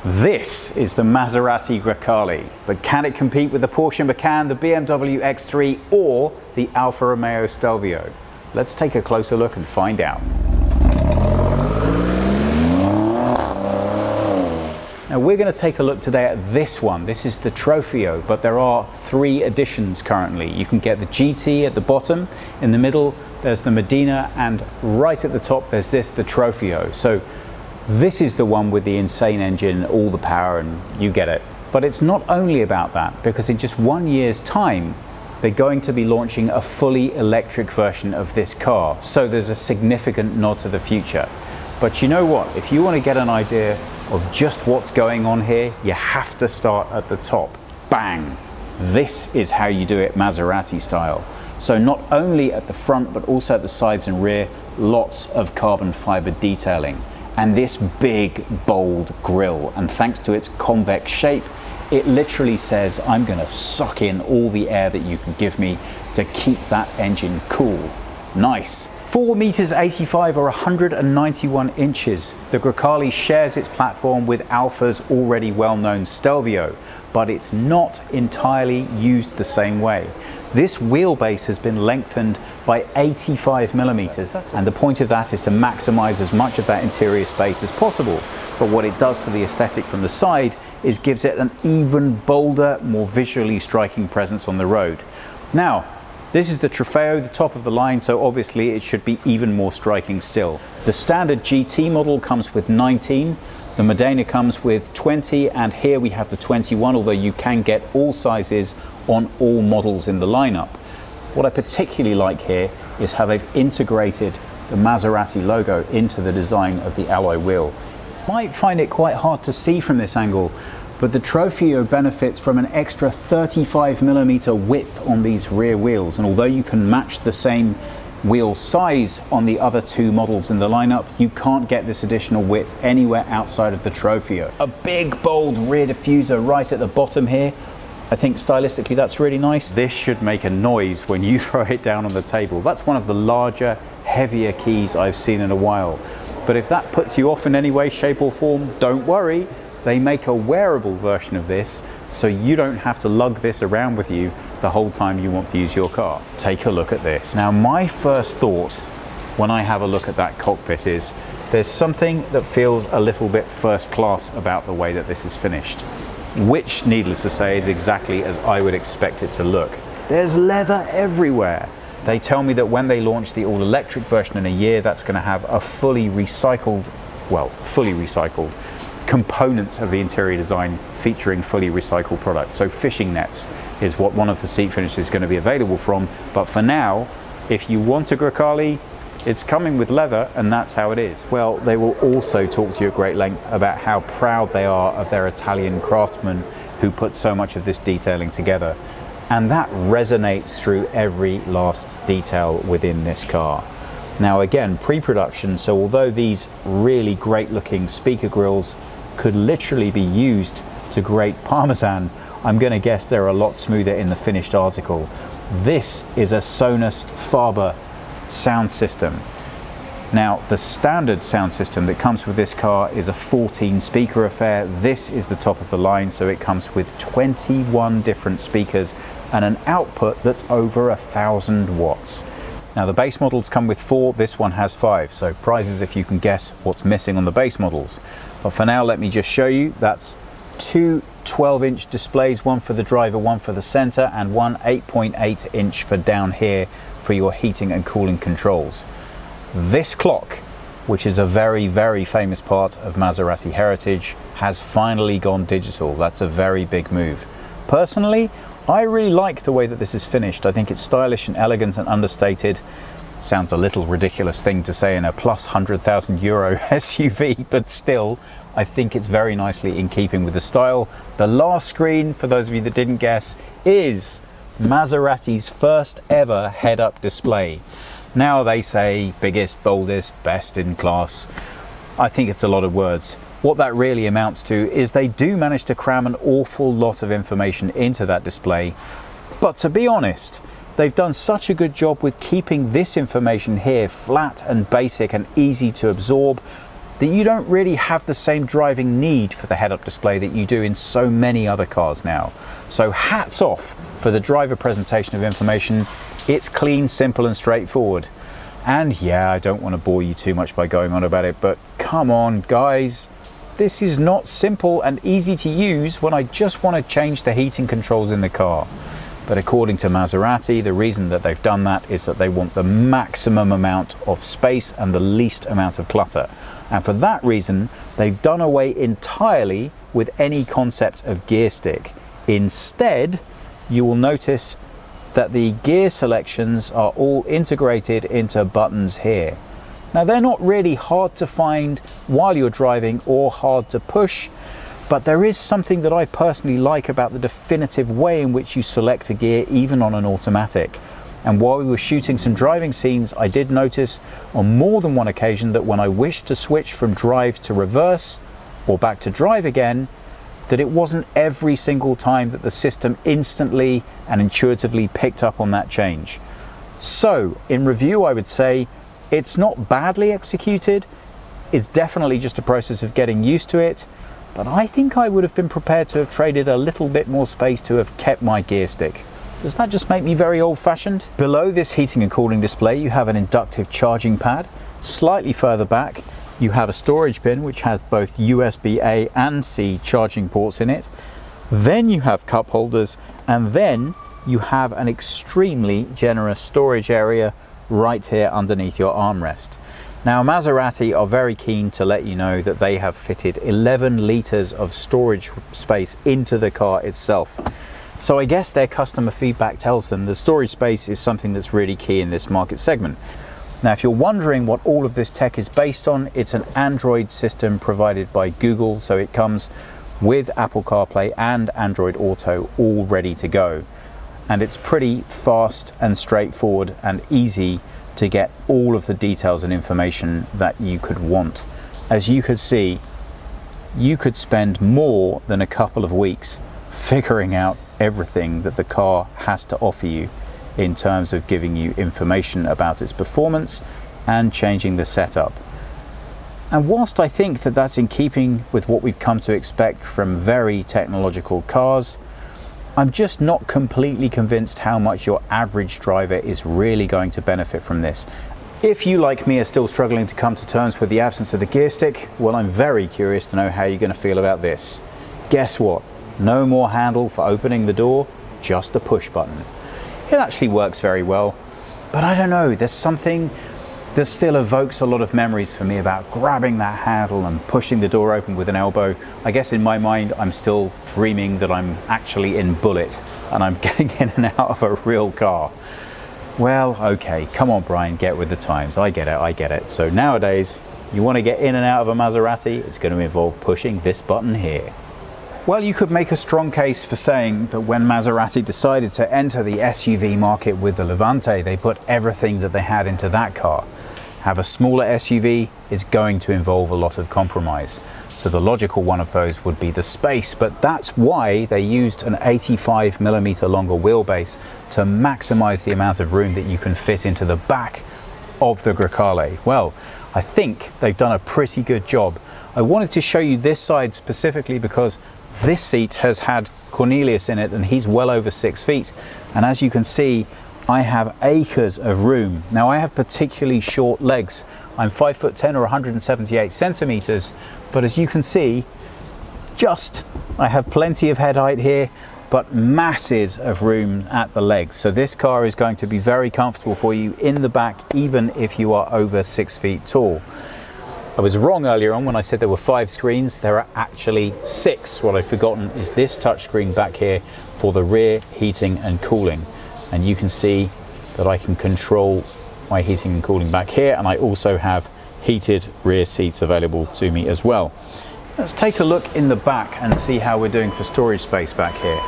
This is the Maserati Grecale, but can it compete with the Porsche Macan, the BMW X3 or the Alfa Romeo Stelvio? Let's take a closer look and find out. Now we're going to take a look today at this one. This is the Trofeo, but there are three editions currently. You can get the GT at the bottom, in the middle there's the Medina, and right at the top there's the Trofeo. So this is the one with the insane engine, all the power, and you get it. But it's not only about that, because in just 1 year's time, they're going to be launching a fully electric version of this car. So there's a significant nod to the future. But you know what? If you want to get an idea of just what's going on here, you have to start at the top. Bang! This is how you do it Maserati style. So not only at the front, but also at the sides and rear, lots of carbon fiber detailing. And this big, bold grille, and thanks to its convex shape, it literally says, I'm gonna suck in all the air that you can give me to keep that engine cool. Nice. 4 meters 85 or 191 inches. The Grecale shares its platform with Alfa's already well-known Stelvio, but it's not entirely used the same way. This wheelbase has been lengthened by 85 millimeters, and the point of that is to maximize as much of that interior space as possible. But what it does to the aesthetic from the side is gives it an even bolder, more visually striking presence on the road. Now, this is the Trofeo, the top of the line, so obviously it should be even more striking still. The standard GT model comes with 19, the Medina comes with 20, and here we have the 21, although you can get all sizes on all models in the lineup. What I particularly like here is how they've integrated the Maserati logo into the design of the alloy wheel. You might find it quite hard to see from this angle, but the Trofeo benefits from an extra 35mm width on these rear wheels, and although you can match the same wheel size on the other two models in the lineup, you can't get this additional width anywhere outside of the Trofeo. A big, bold rear diffuser right at the bottom here. I think stylistically that's really nice. This should make a noise when you throw it down on the table. That's one of the larger, heavier keys I've seen in a while. But if that puts you off in any way, shape or form, don't worry. They make a wearable version of this, so you don't have to lug this around with you the whole time you want to use your car. Take a look at this. Now, my first thought when I have a look at that cockpit is there's something that feels a little bit first class about the way that this is finished, which, needless to say, is exactly as I would expect it to look. There's leather everywhere. They tell me that when they launch the all-electric version in a year, that's going to have a fully recycled components of the interior design featuring fully recycled products. So fishing nets is what one of the seat finishes is going to be available from. But for now, if you want a Grecale, it's coming with leather, and that's how it is. Well, they will also talk to you at great length about how proud they are of their Italian craftsmen who put so much of this detailing together. And that resonates through every last detail within this car. Now again, pre-production, so although these really great looking speaker grills could literally be used to grate Parmesan, I'm going to guess they're a lot smoother in the finished article. This is a Sonus Faber sound system. Now, the standard sound system that comes with this car is a 14 speaker affair. This is the top of the line, so it comes with 21 different speakers and an output that's over 1,000 watts. Now, the base models come with 4, this one has 5, so prizes if you can guess what's missing on the base models. But for now, let me just show you. That's 2 12-inch displays, one for the driver, one for the center, and one 8.8-inch for down here for your heating and cooling controls. This clock, which is a very, very famous part of Maserati heritage, has finally gone digital. That's a very big move. Personally, I really like the way that this is finished. I think it's stylish and elegant and understated. Sounds a little ridiculous thing to say in a plus €100,000 SUV, but still, I think it's very nicely in keeping with the style. The last screen, for those of you that didn't guess, is Maserati's first ever head-up display. Now they say biggest, boldest, best in class. I think it's a lot of words. What that really amounts to is they do manage to cram an awful lot of information into that display. But to be honest, they've done such a good job with keeping this information here flat and basic and easy to absorb. that you don't really have the same driving need for the head-up display that you do in so many other cars now. So hats off for the driver presentation of information. It's clean, simple and straightforward. And yeah, I don't want to bore you too much by going on about it, but come on guys, this is not simple and easy to use when I just want to change the heating controls in the car. But according to Maserati, the reason that they've done that is that they want the maximum amount of space and the least amount of clutter. And for that reason, they've done away entirely with any concept of gear stick. Instead, you will notice that the gear selections are all integrated into buttons here. Now they're not really hard to find while you're driving or hard to push, but there is something that I personally like about the definitive way in which you select a gear even on an automatic. And while we were shooting some driving scenes, I did notice on more than one occasion that when I wished to switch from drive to reverse or back to drive again, that it wasn't every single time that the system instantly and intuitively picked up on that change. So in review, I would say it's not badly executed. It's definitely just a process of getting used to it. But I think I would have been prepared to have traded a little bit more space to have kept my gear stick. Does that just make me very old-fashioned? Below this heating and cooling display, you have an inductive charging pad. Slightly further back, you have a storage bin which has both USB-A and C charging ports in it. Then you have cup holders, and then you have an extremely generous storage area right here underneath your armrest. Now Maserati are very keen to let you know that they have fitted 11 litres of storage space into the car itself. So I guess their customer feedback tells them the storage space is something that's really key in this market segment. Now, if you're wondering what all of this tech is based on, it's an Android system provided by Google. So it comes with Apple CarPlay and Android Auto all ready to go. And it's pretty fast and straightforward and easy to get all of the details and information that you could want. As you could see, you could spend more than a couple of weeks figuring out everything that the car has to offer you in terms of giving you information about its performance and changing the setup. And whilst I think that that's in keeping with what we've come to expect from very technological cars, I'm just not completely convinced how much your average driver is really going to benefit from this. If you, like me, are still struggling to come to terms with the absence of the gear stick, well, I'm very curious to know how you're going to feel about this. Guess what? No more handle for opening the door, just the push button. It actually works very well, but I don't know, there's something that still evokes a lot of memories for me about grabbing that handle and pushing the door open with an elbow. I guess in my mind, I'm still dreaming that I'm actually in Bullet and I'm getting in and out of a real car. Well, okay, come on Brian, get with the times. I get it. So nowadays, you want to get in and out of a Maserati, it's going to involve pushing this button here. Well, you could make a strong case for saying that when Maserati decided to enter the SUV market with the Levante, they put everything that they had into that car. Have a smaller SUV is going to involve a lot of compromise. So the logical one of those would be the space, but that's why they used an 85mm longer wheelbase to maximize the amount of room that you can fit into the back of the Grecale. Well, I think they've done a pretty good job. I wanted to show you this side specifically because this seat has had Cornelius in it and he's well over 6 feet. And as you can see, I have acres of room. Now I have particularly short legs. I'm 5'10" or 178 centimeters, but as you can see, I have plenty of head height here, but masses of room at the legs. So this car is going to be very comfortable for you in the back, even if you are over 6 feet tall. I was wrong earlier on when I said there were 5 screens. There are actually 6. What I've forgotten is this touchscreen back here for the rear heating and cooling. And you can see that I can control my heating and cooling back here, and I also have heated rear seats available to me as well. Let's take a look in the back and see how we're doing for storage space back here.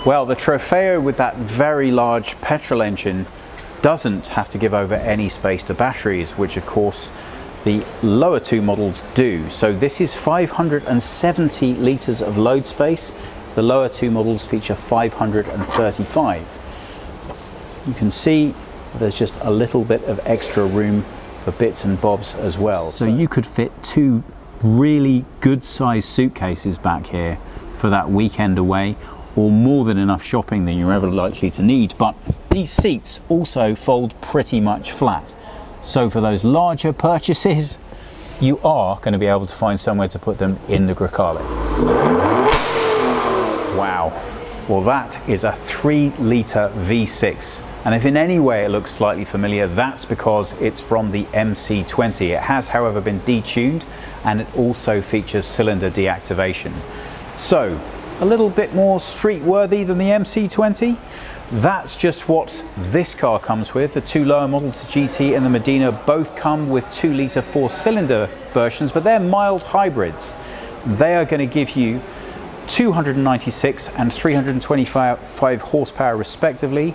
Well, the Trofeo with that very large petrol engine doesn't have to give over any space to batteries, which of course the lower 2 models do. So this is 570 litres of load space. The lower 2 models feature 535. You can see there's just a little bit of extra room for for bits and bobs as well. So you could fit 2 really good sized suitcases back here for that weekend away, or more than enough shopping than you're ever likely to need. But these seats also fold pretty much flat. So for those larger purchases, you are going to be able to find somewhere to put them in the Gridkalle's. Wow. Well, that is a 3-litre V6. And if in any way it looks slightly familiar, that's because it's from the MC20. It has, however, been detuned, and it also features cylinder deactivation. So, a little bit more street-worthy than the MC20. That's just what this car comes with. The 2 lower models, the GT and the Medina, both come with 2-litre 4-cylinder versions, but they're mild hybrids. They are going to give you 296 and 325 horsepower respectively,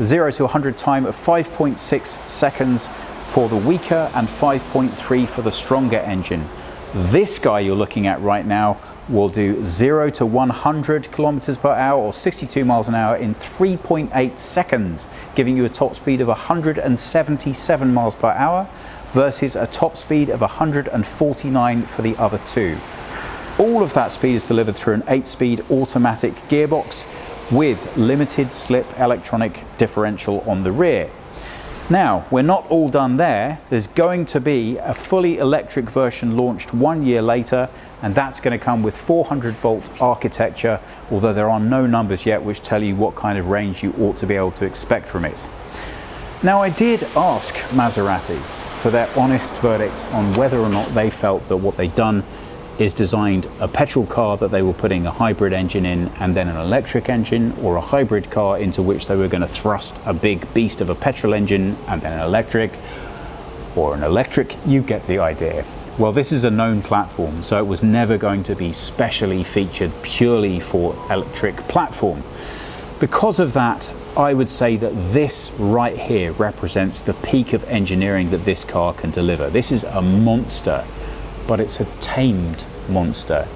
0 to 100 time of 5.6 seconds for the weaker and 5.3 for the stronger engine. This guy you're looking at right now will do 0 to 100 kilometers per hour or 62 miles an hour in 3.8 seconds, giving you a top speed of 177 miles per hour versus a top speed of 149 for the other 2. All of that speed is delivered through an 8-speed automatic gearbox with limited slip electronic differential on the rear. Now, we're not all done there. There's going to be a fully electric version launched 1 year later, and that's going to come with 400-volt architecture, although there are no numbers yet which tell you what kind of range you ought to be able to expect from it. Now, I did ask Maserati for their honest verdict on whether or not they felt that what they'd done is designed a petrol car that they were putting a hybrid engine in and then an electric engine, or a hybrid car into which they were going to thrust a big beast of a petrol engine and then an electric, or an electric. You get the idea. Well, this is a known platform, so it was never going to be specially featured purely for electric platform. Because of that, I would say that this right here represents the peak of engineering that this car can deliver. This is a monster, but it's a tamed monster.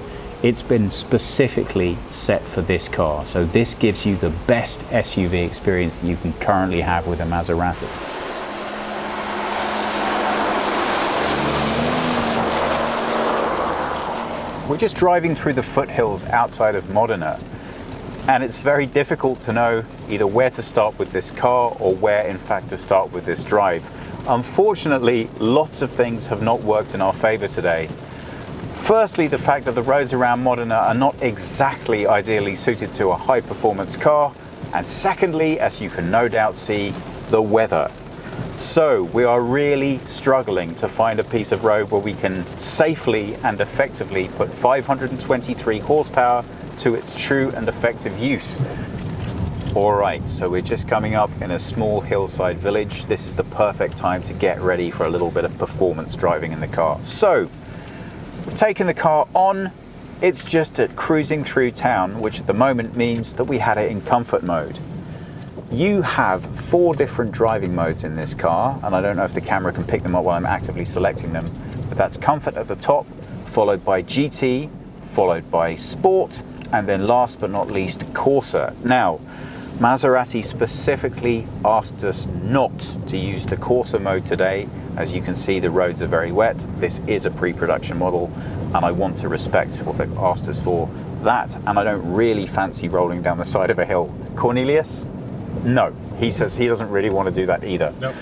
It's been specifically set for this car, so this gives you the best SUV experience that you can currently have with a Maserati. We're just driving through the foothills outside of Modena, and it's very difficult to know either where to start with this car or where in fact to start with this drive. Unfortunately, lots of things have not worked in our favor today. Firstly, the fact that the roads around Modena are not exactly ideally suited to a high-performance car. And secondly, as you can no doubt see, the weather. So we are really struggling to find a piece of road where we can safely and effectively put 523 horsepower to its true and effective use. Alright, so we're just coming up in a small hillside village. This is the perfect time to get ready for a little bit of performance driving in the car. So, we've taken the car on. It's just at cruising through town, which at the moment means that we had it in comfort mode. You have 4 different driving modes in this car, and I don't know if the camera can pick them up while I'm actively selecting them, but that's comfort at the top, followed by GT, followed by Sport, and then last but not least, Corsa. Now, Maserati specifically asked us not to use the Corsa mode today. As you can see, the roads are very wet. This is a pre-production model, and I want to respect what they've asked us for. That, and I don't really fancy rolling down the side of a hill. Cornelius? No. He says he doesn't really want to do that either. Nope.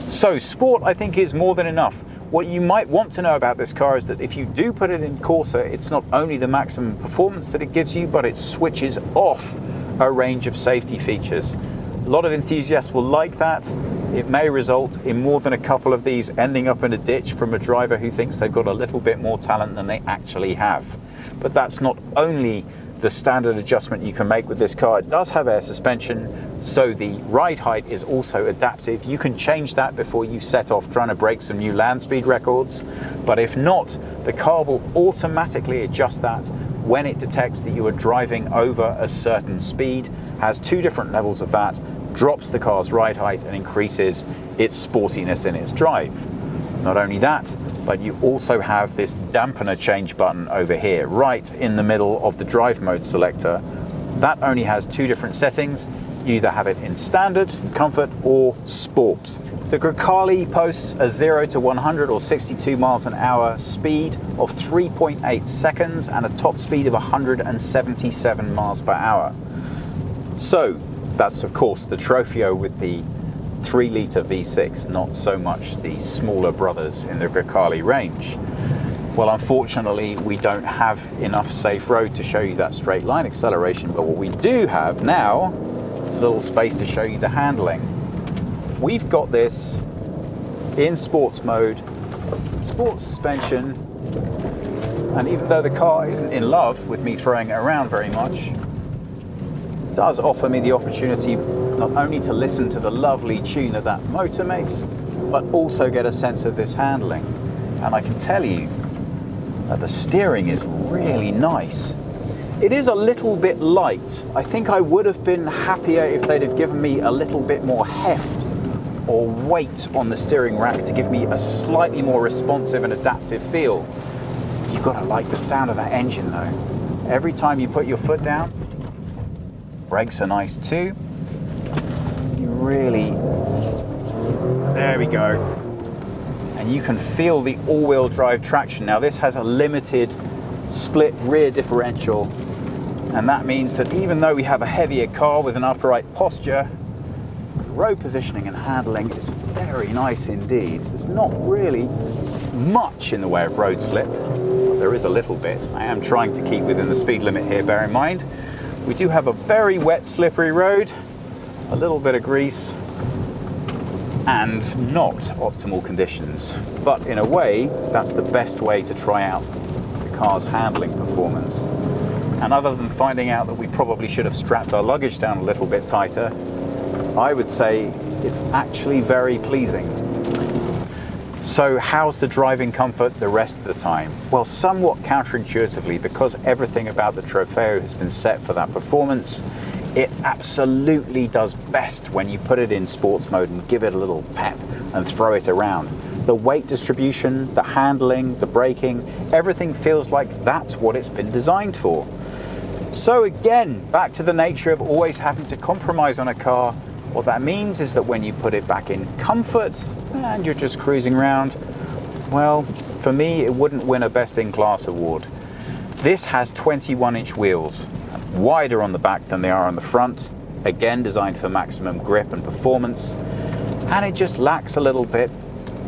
So, Sport, I think, is more than enough. What you might want to know about this car is that if you do put it in Corsa, it's not only the maximum performance that it gives you, but it switches off a range of safety features. A lot of enthusiasts will like that. It may result in more than a couple of these ending up in a ditch from a driver who thinks they've got a little bit more talent than they actually have. But that's not only the standard adjustment you can make with this car. It does have air suspension, so the ride height is also adaptive. You can change that before you set off trying to break some new land speed records. But if not, the car will automatically adjust that when it detects that you are driving over a certain speed, has 2 different levels of that, drops the car's ride height and increases its sportiness in its drive. Not only that, but you also have this dampener change button over here, right in the middle of the drive mode selector. That only has 2 different settings. You either have it in standard, comfort, or sport. The Gri칼레 posts a 0 to 100 or 62 miles an hour speed of 3.8 seconds and a top speed of 177 miles per hour. So that's of course the Trofeo with the 3-litre V6, not so much the smaller brothers in the Gri칼레 range. Well, unfortunately, we don't have enough safe road to show you that straight line acceleration, but what we do have now is a little space to show you the handling. We've got this in sports mode, sports suspension, and even though the car isn't in love with me throwing it around very much, it does offer me the opportunity not only to listen to the lovely tune that that motor makes, but also get a sense of this handling. And I can tell you that the steering is really nice. It is a little bit light. I think I would have been happier if they'd have given me a little bit more heft or weight on the steering rack to give me a slightly more responsive and adaptive feel. You've got to like the sound of that engine though. Every time you put your foot down, brakes are nice too. You really, there we go. And you can feel the all-wheel drive traction. Now this has a limited split rear differential, and that means that even though we have a heavier car with an upright posture, road positioning and handling is very nice indeed. There's not really much in the way of road slip. Well, there is a little bit. I am trying to keep within the speed limit here, bear in mind. We do have a very wet, slippery road, a little bit of grease, and not optimal conditions. But in a way, that's the best way to try out the car's handling performance. And other than finding out that we probably should have strapped our luggage down a little bit tighter, I would say it's actually very pleasing. So how's the driving comfort the rest of the time? Well, somewhat counterintuitively, because everything about the Trofeo has been set for that performance, it absolutely does best when you put it in sports mode and give it a little pep and throw it around. The weight distribution, the handling, the braking, everything feels like that's what it's been designed for. So again, back to the nature of always having to compromise on a car. What that means is that when you put it back in comfort and you're just cruising around, well, for me, it wouldn't win a Best in Class award. This has 21-inch wheels, wider on the back than they are on the front, again designed for maximum grip and performance, and it just lacks a little bit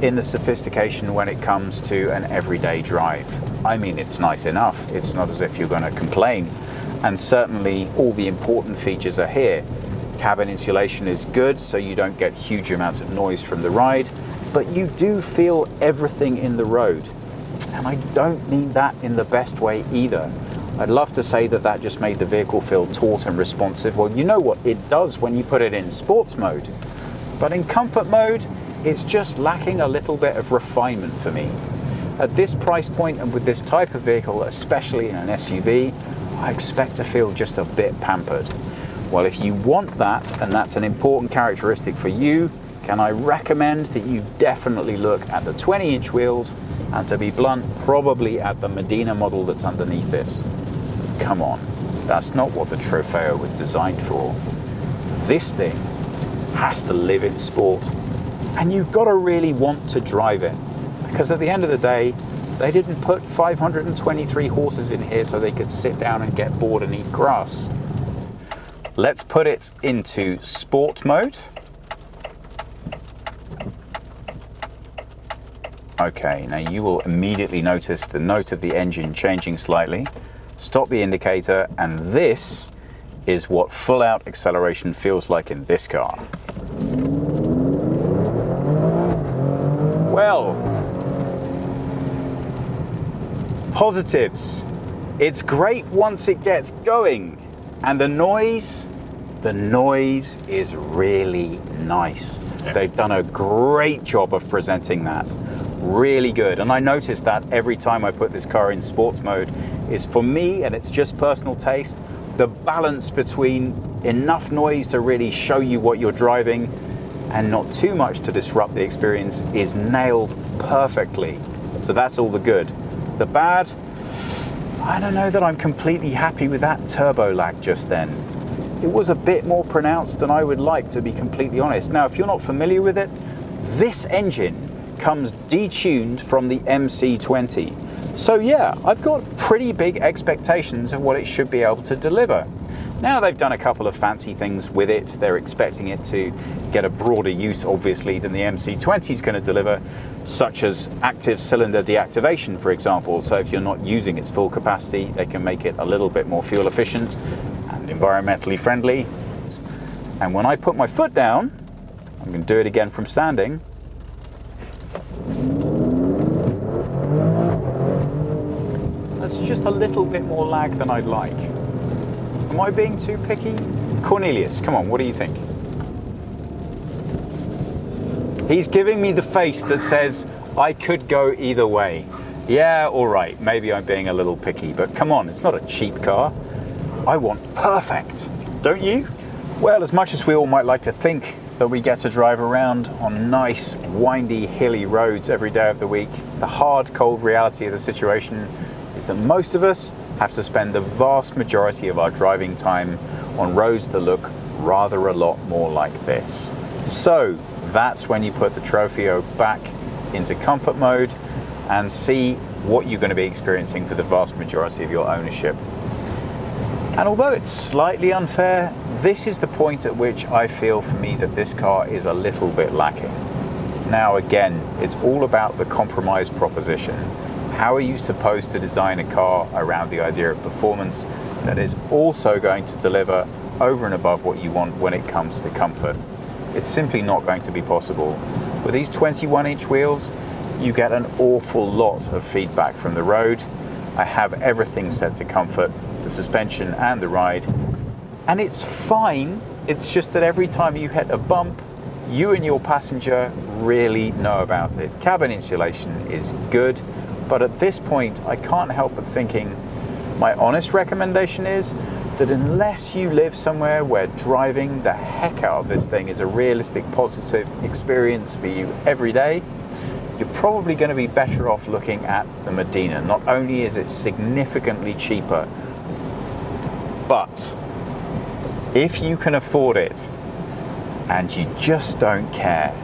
in the sophistication when it comes to an everyday drive. I mean, it's nice enough, it's not as if you're going to complain, and certainly all the important features are here. Cabin insulation is good, so you don't get huge amounts of noise from the ride, but you do feel everything in the road. And I don't mean that in the best way either. I'd love to say that that just made the vehicle feel taut and responsive. Well, you know what it does when you put it in sports mode. But in comfort mode, it's just lacking a little bit of refinement for me. At this price point and with this type of vehicle, especially in an SUV, I expect to feel just a bit pampered. Well, if you want that, and that's an important characteristic for you, can I recommend that you definitely look at the 20-inch wheels, and to be blunt, probably at the Medina model that's underneath this. Come on, that's not what the Trofeo was designed for. This thing has to live in sport, and you've got to really want to drive it, because at the end of the day, they didn't put 523 horses in here so they could sit down and get bored and eat grass. Let's put it into sport mode. Okay, now you will immediately notice the note of the engine changing slightly. Stop the indicator, and this is what full out acceleration feels like in this car. Well, positives. It's great once it gets going. And the noise is really nice. They've done a great job of presenting that. Really good. And I noticed that every time I put this car in sports mode is, for me, and it's just personal taste, the balance between enough noise to really show you what you're driving and not too much to disrupt the experience is nailed perfectly. So that's all the good. The bad, I don't know that I'm completely happy with that turbo lag just then. It was a bit more pronounced than I would like, to be completely honest. Now, if you're not familiar with it, this engine comes detuned from the MC20. So yeah, I've got pretty big expectations of what it should be able to deliver. Now they've done a couple of fancy things with it. They're expecting it to get a broader use, obviously, than the MC20 is going to deliver, such as active cylinder deactivation, for example. So if you're not using its full capacity, they can make it a little bit more fuel efficient and environmentally friendly. And when I put my foot down, I'm going to do it again from standing. That's just a little bit more lag than I'd like. Am I being too picky? Cornelius, come on, what do you think? He's giving me the face that says, I could go either way. Yeah, all right, maybe I'm being a little picky, but come on, it's not a cheap car. I want perfect, don't you? Well, as much as we all might like to think that we get to drive around on nice, windy, hilly roads every day of the week, the hard, cold reality of the situation is that most of us have to spend the vast majority of our driving time on roads that look rather a lot more like this. So that's when you put the Trofeo back into comfort mode and see what you're going to be experiencing for the vast majority of your ownership. And although it's slightly unfair, this is the point at which I feel for me that this car is a little bit lacking. Now again, it's all about the compromise proposition. How are you supposed to design a car around the idea of performance that is also going to deliver over and above what you want when it comes to comfort? It's simply not going to be possible. With these 21-inch wheels, you get an awful lot of feedback from the road. I have everything set to comfort, the suspension and the ride, and it's fine. It's just that every time you hit a bump, you and your passenger really know about it. Cabin insulation is good, but at this point I can't help but thinking my honest recommendation is that unless you live somewhere where driving the heck out of this thing is a realistic positive experience for you every day, you're probably going to be better off looking at the Medina. Not only is it significantly cheaper, but if you can afford it and you just don't care,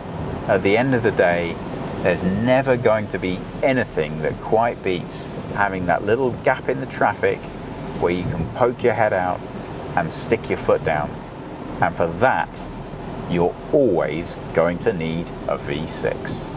at the end of the day, there's never going to be anything that quite beats having that little gap in the traffic where you can poke your head out and stick your foot down. And for that, you're always going to need a V6.